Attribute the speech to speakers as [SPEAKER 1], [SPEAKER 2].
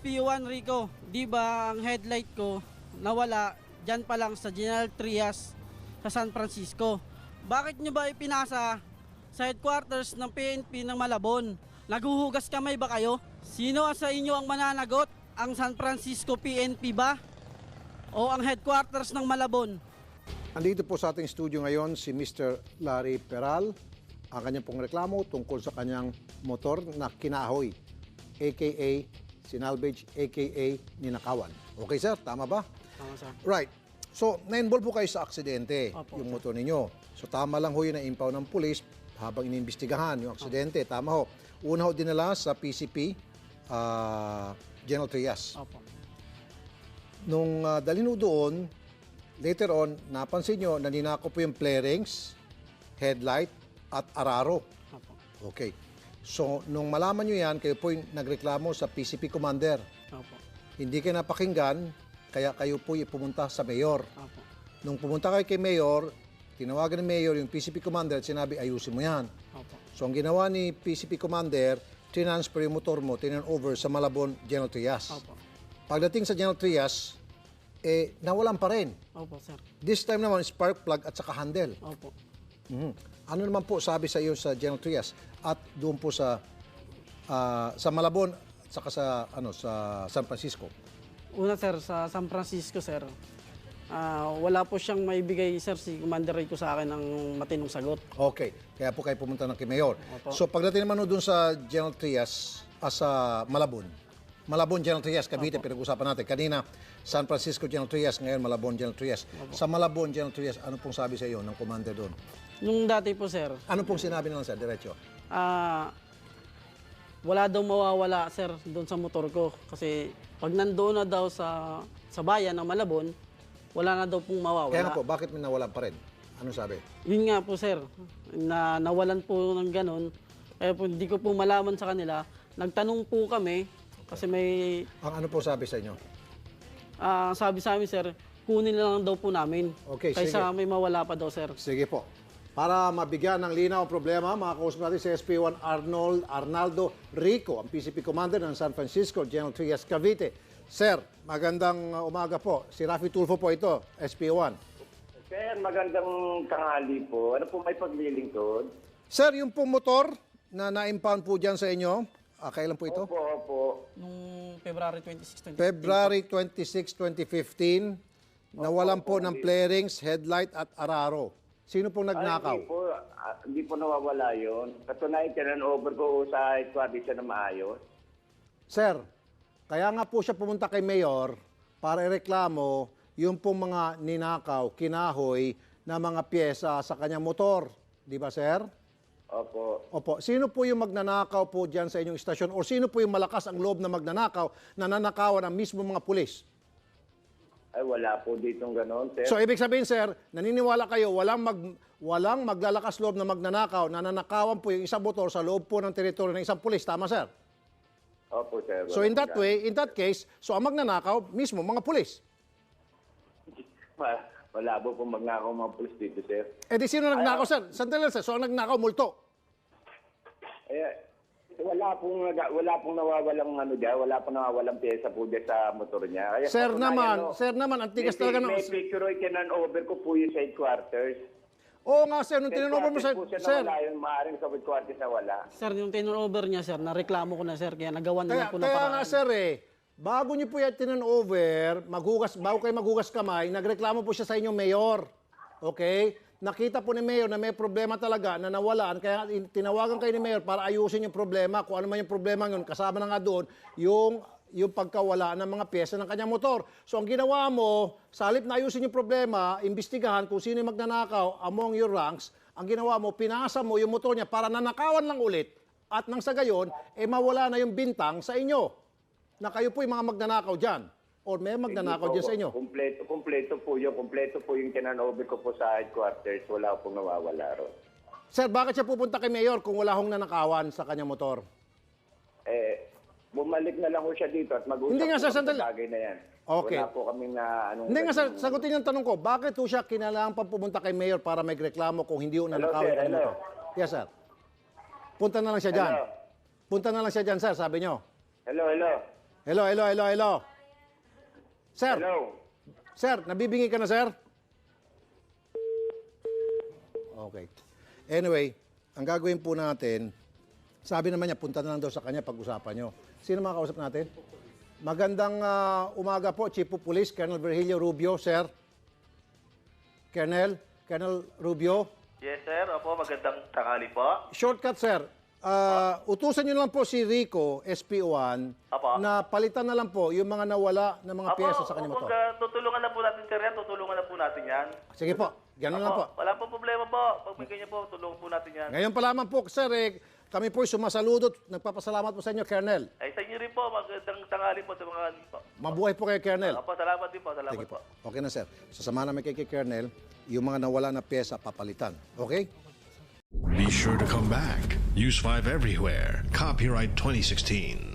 [SPEAKER 1] SP1 Rico, di ba ang headlight ko nawala dyan pa lang sa General Trias sa San Francisco. Bakit nyo ba ipinasa sa headquarters ng PNP ng Malabon? Naguhugas kamay ba kayo? Sino sa inyo ang mananagot? Ang San Francisco PNP ba? O ang headquarters ng Malabon?
[SPEAKER 2] Andito po sa ating studio ngayon si Mr. Larry Peral. Ang kanyang pong reklamo tungkol sa kanyang motor na kinahoy, aka sinalvage, aka ninakawan. Okay sir, tama ba?
[SPEAKER 1] Tama sir.
[SPEAKER 2] Right. So, na-involve po kayo sa aksidente,
[SPEAKER 1] Opo,
[SPEAKER 2] yung motor ninyo. So, tama lang ho yun na impound ng pulis habang iniimbestigahan yung aksidente. Tama ho. Una ho dinala sa PCP, General Trias.
[SPEAKER 1] Opo.
[SPEAKER 2] Nung dalhin ho doon, later on, napansin nyo na ninako po yung flare rings, headlight, at araro.
[SPEAKER 1] Opo.
[SPEAKER 2] Okay. So, nung malaman nyo yan, kayo po yung nagreklamo sa PCP Commander.
[SPEAKER 1] Opo.
[SPEAKER 2] Hindi kayo napakinggan, kaya kayo po yung pumunta sa Mayor.
[SPEAKER 1] Opo.
[SPEAKER 2] Nung pumunta kayo kay Mayor, tinawagan ni Mayor yung PCP Commander at sinabi, ayusin mo yan.
[SPEAKER 1] Opo.
[SPEAKER 2] So, ang ginawa ni PCP Commander, transfer yung motor mo, tinan over sa Malabon General Trias.
[SPEAKER 1] Opo.
[SPEAKER 2] Pagdating sa General Trias, nawalan pa rin.
[SPEAKER 1] Opo, sir.
[SPEAKER 2] This time naman, spark plug at saka handle.
[SPEAKER 1] Opo.
[SPEAKER 2] Ano naman po sabi sa iyo sa General Trias at doon po sa Malabon at saka sa San Francisco?
[SPEAKER 1] Una sir, sa San Francisco sir, wala po siyang maibigay sir si Commander Rico sa akin ng matinong sagot.
[SPEAKER 2] Okay, kaya po kayo pumunta ng kay Mayor.
[SPEAKER 1] Opo.
[SPEAKER 2] So pagdating naman doon sa General Trias, sa Malabon General Trias, Cavite, pinag-usapan natin. Kanina, San Francisco General Trias, ngayon Malabon General Trias. Sa Malabon General Trias, ano pong sabi sa iyo ng commander doon?
[SPEAKER 1] Nung dati po sir,
[SPEAKER 2] Ano pong sinabi nila sir, diretso?
[SPEAKER 1] wala daw mawawala sir doon sa motor ko. Kasi pag nandoon na daw sa bayan ng Malabon, wala na daw pong mawawala.
[SPEAKER 2] Kaya nga po, bakit may nawalan pa rin? Ano sabi?
[SPEAKER 1] Yun nga po sir, na nawalan po ng ganun. Kaya po hindi ko po malaman sa kanila. Nagtanong po kami kasi may
[SPEAKER 2] Ang ano po sabi sa inyo?
[SPEAKER 1] sabi sa amin sir, kunin na lang daw po namin.
[SPEAKER 2] Okay,
[SPEAKER 1] Kaysa
[SPEAKER 2] sige.
[SPEAKER 1] may mawala pa daw sir.
[SPEAKER 2] Sige po. Para mabigyan ng linaw ang problema, makakausap natin si SP1 Arnaldo Rico, ang PCP Commander ng San Francisco General Trias, Cavite. Sir, magandang umaga po. Si Rafi Tulfo po ito, SP1.
[SPEAKER 3] Sir, magandang tanghali po. Ano po may paglilingkod?
[SPEAKER 2] Sir, yung pong motor na na-impound po dyan sa inyo, kailan po ito?
[SPEAKER 3] Opo.
[SPEAKER 1] Nung February 26, 2015.
[SPEAKER 2] February 26, 2015, nawalan po ng flarings, headlight at araro. Sino pong nagnakaw?
[SPEAKER 3] Hindi po nawawala yun. Katunayan, tinan-over ko sa headquarters siya na maayos.
[SPEAKER 2] Sir, kaya nga po siya pumunta kay Mayor para ireklamo yung pong mga ninakaw, kinahoy na mga pyesa sa kanyang motor. Di ba, sir?
[SPEAKER 3] Opo.
[SPEAKER 2] Opo. Sino po yung magnanakaw po dyan sa inyong istasyon? O sino po yung malakas ang loob na magnanakaw na nanakawan ang mismo mga pulis?
[SPEAKER 3] Ay, wala po ditong ganon, sir.
[SPEAKER 2] So, ibig sabihin, sir, naniniwala kayo, walang maglalakas loob na magnanakaw, na nanakawan po yung isang motor sa loob po ng teritoryo ng isang pulis. Tama, sir?
[SPEAKER 3] Opo, sir.
[SPEAKER 2] So, in that way, in that case, so ang magnanakaw, mismo, mga pulis.
[SPEAKER 3] Wala po pong magnakaw mga pulis dito, sir.
[SPEAKER 2] Eh, di sino nagnakaw, sir? Sandali lang, sir. So, ang nagnakaw, multo.
[SPEAKER 3] Wala pong nawawalang wala pong nawawalang pyesa po dyan sa motor niya. Kaya
[SPEAKER 2] Sir
[SPEAKER 3] katunayan,
[SPEAKER 2] naman, ang tigas talaga ng...
[SPEAKER 3] May picture o tinan-over ko po yung sa headquarters.
[SPEAKER 2] Oo nga, sir, nung tinanong mo, sir,
[SPEAKER 3] po siya
[SPEAKER 2] sir,
[SPEAKER 3] nawala yun, maaaring sa headquarters na wala.
[SPEAKER 1] Sir, yung turnover niya sir, nareklamo ko na sir, kaya nagawan na po ng
[SPEAKER 2] kaya
[SPEAKER 1] paraan.
[SPEAKER 2] nga, sir, bago niyo po yan tinanover, bago kayo maghugas kamay, nagreklamo po siya sa inyong mayor. Okay? Nakita po ni mayor na may problema talaga na nawalan, kaya tinawagan kayo ni mayor para ayusin yung problema. Kung ano man yung problema yun, kasama na nga doon yung pagkawala ng mga pyesa ng kanyang motor. So ang ginawa mo, sa halip na ayusin yung problema, imbestigahan kung sino yung magnanakaw among your ranks, ang ginawa mo, pinasa mo yung motor niya para nanakawan lang ulit at nang sa gayon, mawala na yung bintang sa inyo na kayo po yung mga magnanakaw dyan or may magnanakaw dyan sa inyo.
[SPEAKER 3] Kompleto po yung tinan-over ko po sa headquarters. Wala pong nawawala ron.
[SPEAKER 2] Sir, bakit siya pupunta kay Mayor kung wala hong nanakawan sa kanyang motor?
[SPEAKER 3] Bumalik na lang ho siya dito at mag-usap
[SPEAKER 2] Hindi nga, sir,
[SPEAKER 3] po
[SPEAKER 2] sandali.
[SPEAKER 3] sa bagay na yan.
[SPEAKER 2] Okay.
[SPEAKER 3] Wala po kaming na...
[SPEAKER 2] Hindi nga, sir, sagutin yung tanong ko, bakit po siya kinailangan pa pumunta kay Mayor para magreklamo kung hindi ho nanakawan
[SPEAKER 3] sir,
[SPEAKER 2] ang
[SPEAKER 3] hello.
[SPEAKER 2] motor? Yes, sir. Punta na lang siya dyan.
[SPEAKER 3] Hello.
[SPEAKER 2] Punta na lang siya dyan, sir, sabi nyo.
[SPEAKER 3] Hello.
[SPEAKER 2] Hello. Sir,
[SPEAKER 3] Hello.
[SPEAKER 2] sir, nabibingi ka na, sir? Okay. Anyway, ang gagawin po natin, sabi naman niya, punta na lang daw sa kanya pag-usapan nyo. Sino makakausap natin? Magandang umaga po, Chief of Police, Colonel Virgilio Rubio, sir. Colonel Rubio.
[SPEAKER 4] Yes, sir. Opo, magandang tanghali po.
[SPEAKER 2] Shortcut, sir. Utusan nyo lang po si Rico, SPO1,
[SPEAKER 4] Apo.
[SPEAKER 2] na palitan na lang po yung mga nawala na mga pyesa sa kanyang motor.
[SPEAKER 4] Tutulungan na po natin, sir, yan. Tutulungan na po natin yan.
[SPEAKER 2] Sige po, ganun lang po.
[SPEAKER 4] Wala po problema po. Pag may ganyan po, tulungan po natin yan.
[SPEAKER 2] Ngayon pa lamang po, sir, kami po sumasaludo at nagpapasalamat po sa inyo, Colonel.
[SPEAKER 4] Ay, sa inyo rin po. Magandang tanghali po sa mga po.
[SPEAKER 2] Mabuhay po kayo, Colonel.
[SPEAKER 4] Opo, salamat din po. Salamat
[SPEAKER 2] Sige
[SPEAKER 4] po.
[SPEAKER 2] po. Okay na, sir. Sasama namin kay Colonel, yung mga nawala na pyesa, papalitan. Okay?
[SPEAKER 5] Be sure to come back. Use 5 everywhere. Copyright 2016.